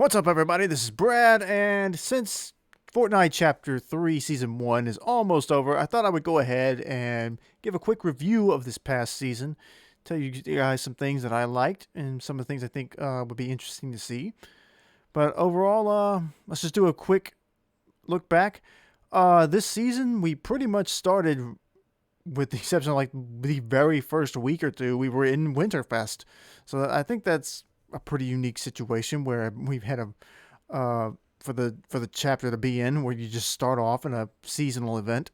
What's up, everybody? This is Brad, and since Fortnite Chapter 3 Season 1 is almost over, I thought I would go ahead and give a quick review of this past season, tell you guys some things that I liked and some of the things I think would be interesting to see. But overall, let's just do a quick look back. This season, we pretty much started, with the exception of like the very first week or two, we were in Winterfest. So I think that's a pretty unique situation where we've had a for the chapter to be in, where you just start off in a seasonal event.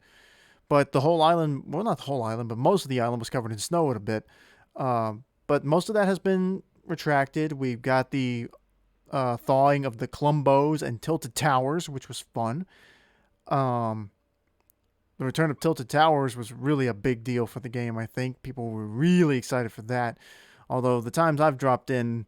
But the whole island, well, not the whole island, but most of the island was covered in snow a bit. But most of that has been retracted. We've got the thawing of the Clumbos and Tilted Towers, which was fun. Um, the return of Tilted Towers was really a big deal for the game. I think people were really excited for that. Although the times I've dropped in,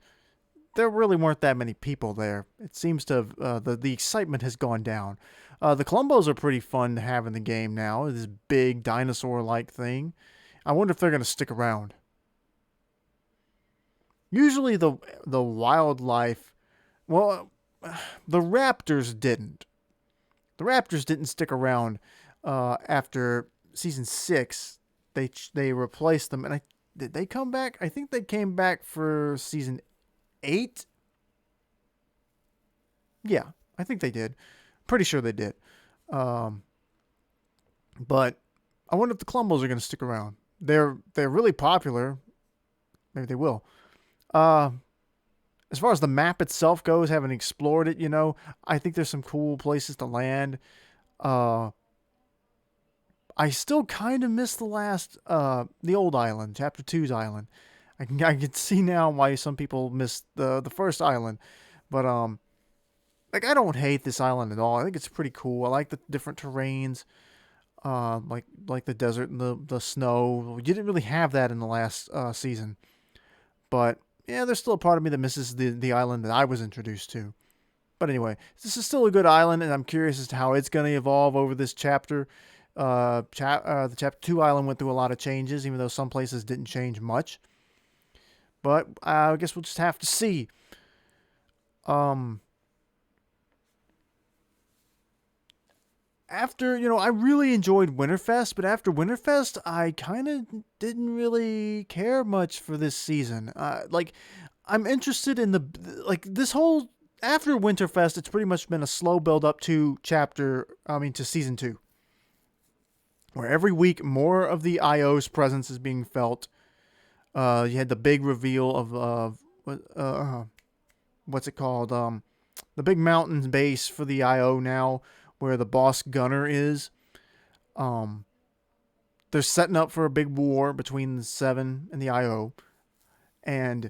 there really weren't that many people there. It seems to have, the excitement has gone down. The Clumbos are pretty fun to have in the game now. This big dinosaur-like thing. I wonder if they're going to stick around. Usually the wildlife, well, the raptors didn't. The raptors didn't stick around after season 6. They replaced them, and did they come back? I think they came back for season 8. Yeah, I think they did. Pretty sure they did. Um, but I wonder if the Clumbos are going to stick around. They're really popular. Maybe they will. Uh, as far as the map itself goes, haven't explored it. I think there's some cool places to land. Uh, I still kind of miss the old island, Chapter Two's island. I can see now why some people miss the first island, but like, I don't hate this island at all. I think it's pretty cool. I like the different terrains, like the desert and the snow. You didn't really have that in the last season, but yeah, there's still a part of me that misses the island that I was introduced to. But anyway, this is still a good island, and I'm curious as to how it's going to evolve over this chapter. The Chapter 2 island went through a lot of changes, even though some places didn't change much. But I guess we'll just have to see. Um, I really enjoyed Winterfest, but after Winterfest, I kind of didn't really care much for this season. I'm interested in this whole after Winterfest. It's pretty much been a slow build up to to season 2, where every week more of the IO's presence is being felt. You had the big reveal of what's it called? The big mountain base for the IO now, where the boss gunner is. Um, they're setting up for a big war between the Seven and the IO, and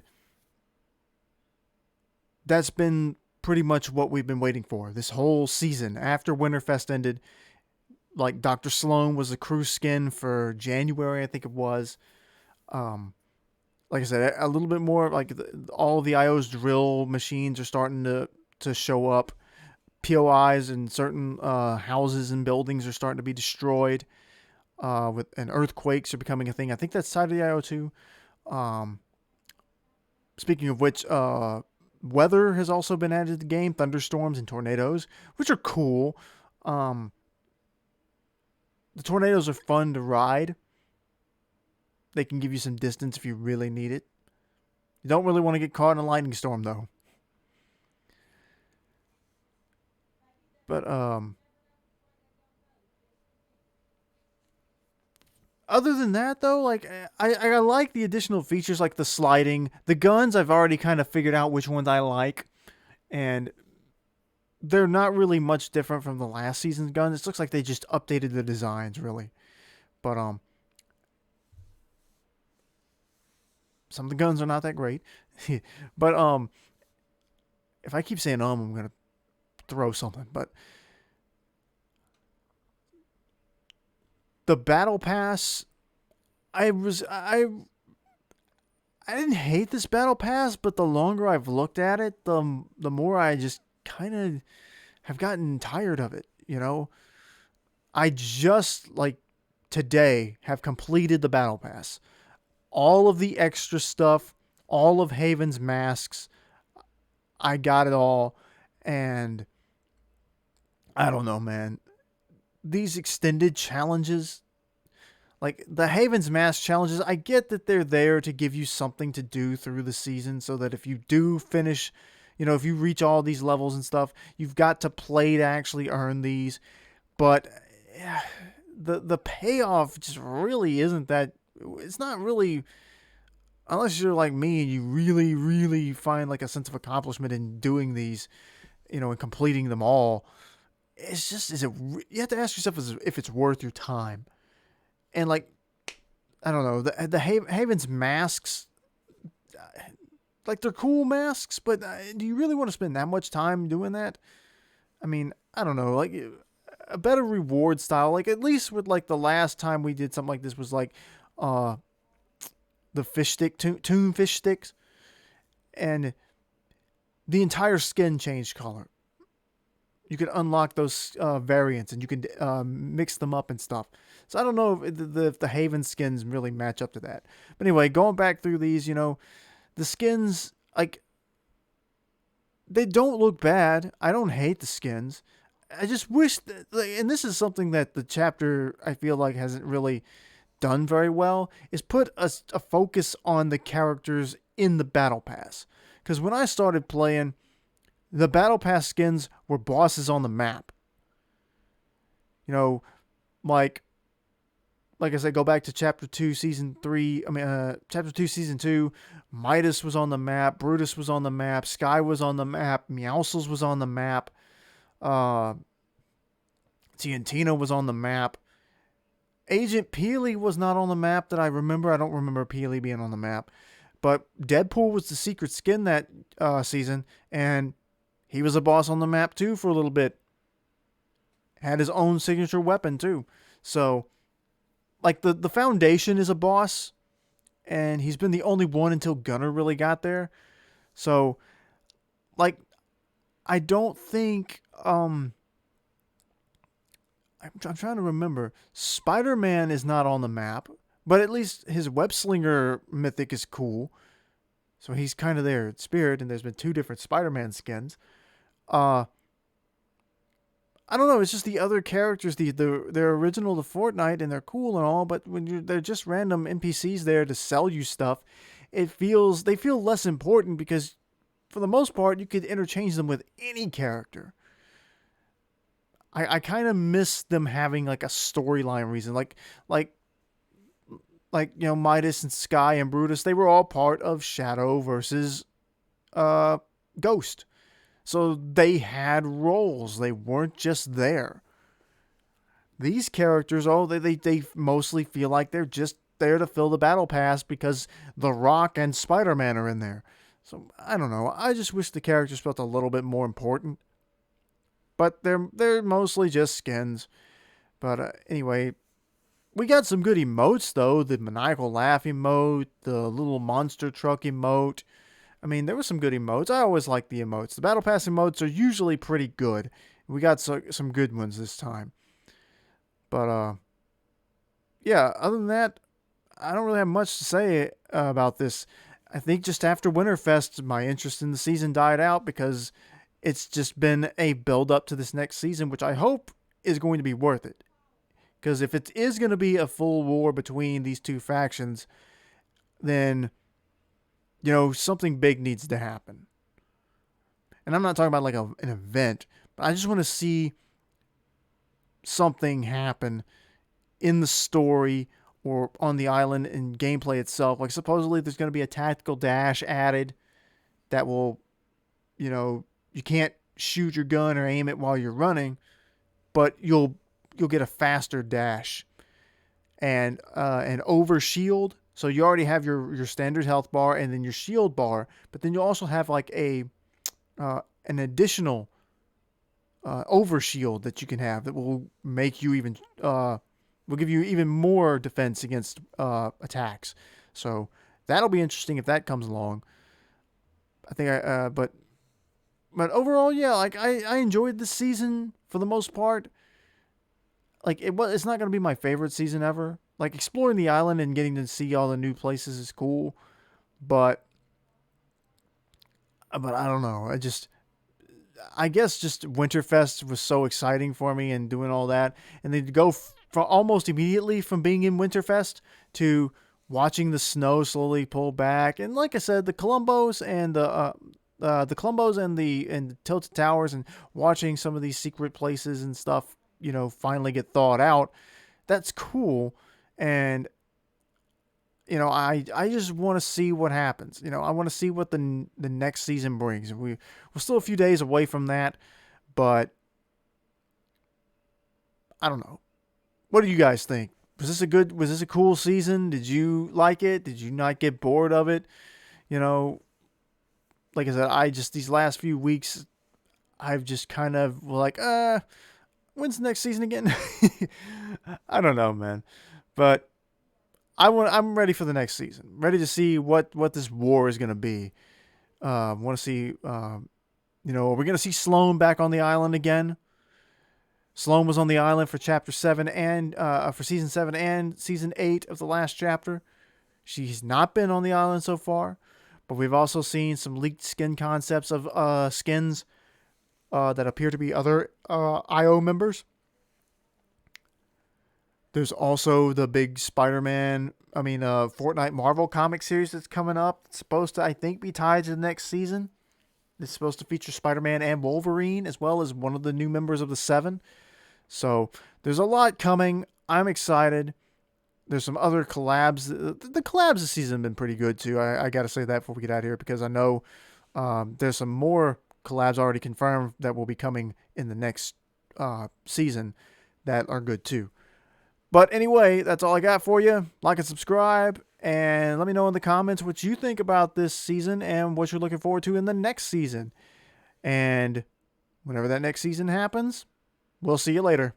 that's been pretty much what we've been waiting for this whole season. After Winterfest ended, like, Dr. Sloan was a crew skin for January, I think it was. Like I said, a little bit more like all of the IO's drill machines are starting to show up. POIs and certain houses and buildings are starting to be destroyed. And earthquakes are becoming a thing. I think that's side of the IO too. Speaking of which, weather has also been added to the game. Thunderstorms and tornadoes, which are cool. The tornadoes are fun to ride. They can give you some distance if you really need it. You don't really want to get caught in a lightning storm, though. But other than that, though, like, I like the additional features, like the sliding, the guns. I've already kind of figured out which ones I like, and they're not really much different from the last season's guns. It looks like they just updated the designs, really. But some of the guns are not that great. But if I keep saying I'm gonna throw something. But the battle pass, I didn't hate this battle pass, but the longer I've looked at it, the more I just kind of have gotten tired of it. I just, like, today have completed the battle pass. All of the extra stuff, all of Haven's masks, I got it all, and I don't know, man. These extended challenges, like the Haven's Mask challenges, I get that they're there to give you something to do through the season so that if you do finish, if you reach all these levels and stuff, you've got to play to actually earn these. But the payoff just really isn't that. It's not really, unless you're like me and you really, really find like a sense of accomplishment in doing these, and completing them all. It's just, you have to ask yourself if it's worth your time. And like, I don't know, the Haven's masks, like they're cool masks, but do you really want to spend that much time doing that? I mean, I don't know, like a better reward style, like at least with like the last time we did something like this was like, uh, the fish stick, tune fish sticks, and the entire skin changed color. You could unlock those variants and you could mix them up and stuff. So I don't know if the Haven skins really match up to that. But anyway, going back through these, the skins, like, they don't look bad. I don't hate the skins. I just wish that, like, and this is something that the chapter, I feel like, hasn't really done very well, is put a focus on the characters in the Battle Pass. Because when I started playing, the Battle Pass skins were bosses on the map. Like I said, go back to Chapter 2, Season 3. Chapter 2, Season 2. Midas was on the map. Brutus was on the map. Sky was on the map. Meowscles was on the map. Tiantina was on the map. Agent Peely was not on the map that I remember. I don't remember Peely being on the map. But Deadpool was the secret skin that season, and he was a boss on the map too for a little bit. Had his own signature weapon too. So, like, the Foundation is a boss, and he's been the only one until Gunner really got there. So, like, I don't think, I'm trying to remember. Spider-Man is not on the map, but at least his Web-Slinger mythic is cool. So he's kind of there in spirit, and there's been 2 different Spider-Man skins. I don't know. It's just the other characters. They're original to Fortnite and they're cool and all, but when they're just random NPCs there to sell you stuff, they feel less important because, for the most part, you could interchange them with any character. I kind of miss them having like a storyline reason, like Midas and Sky and Brutus. They were all part of Shadow versus Ghost. So they had roles. They weren't just there. These characters, they mostly feel like they're just there to fill the battle pass because The Rock and Spider-Man are in there. So I don't know. I just wish the characters felt a little bit more important. But they're mostly just skins. But anyway, we got some good emotes though. The maniacal laugh emote, the little monster truck emote. I mean, there were some good emotes. I always like the emotes. The Battle Pass emotes are usually pretty good. We got some good ones this time. But, yeah, other than that, I don't really have much to say about this. I think just after Winterfest, my interest in the season died out because it's just been a build-up to this next season, which I hope is going to be worth it. Because if it is going to be a full war between these 2 factions, then something big needs to happen. And I'm not talking about like an event, but I just want to see something happen in the story or on the island in gameplay itself. Like, supposedly there's going to be a tactical dash added that will, you can't shoot your gun or aim it while you're running, but you'll get a faster dash. And an over shield. So you already have your standard health bar and then your shield bar, but then you also have like an additional over shield that you can have that will make you even will give you even more defense against attacks. So that'll be interesting if that comes along. I think but overall, yeah, like I enjoyed this season for the most part. Like it's not gonna be my favorite season ever. Like, exploring the island and getting to see all the new places is cool, but but I don't know. I guess just Winterfest was so exciting for me and doing all that, and then to go from almost immediately from being in Winterfest to watching the snow slowly pull back, and like I said, the Columbos and the Tilted Towers, and watching some of these secret places and stuff, finally get thawed out. That's cool, and I just want to see what happens. I want to see what the next season brings. We're still a few days away from that, but I don't know. What do you guys think? Was this a cool season? Did you like it? Did you not get bored of it? You know, like I said, I just these last few weeks I've just kind of like, when's the next season again? I don't know, man. But I'm ready for the next season. Ready to see what this war is gonna be. Want to see, are we gonna see Sloane back on the island again? Sloane was on the island for chapter 7 and for season 7 and season 8 of the last chapter. She's not been on the island so far, but we've also seen some leaked skin concepts of skins that appear to be other IO members. There's also the big Fortnite Marvel comic series that's coming up. It's supposed to, I think, be tied to the next season. It's supposed to feature Spider-Man and Wolverine, as well as one of the new members of the Seven. So there's a lot coming. I'm excited. There's some other collabs. The collabs this season have been pretty good, too. I got to say that before we get out of here, because I know there's some more collabs already confirmed that will be coming in the next season that are good, too. But anyway, that's all I got for you. Like and subscribe, and let me know in the comments what you think about this season and what you're looking forward to in the next season. And whenever that next season happens, we'll see you later.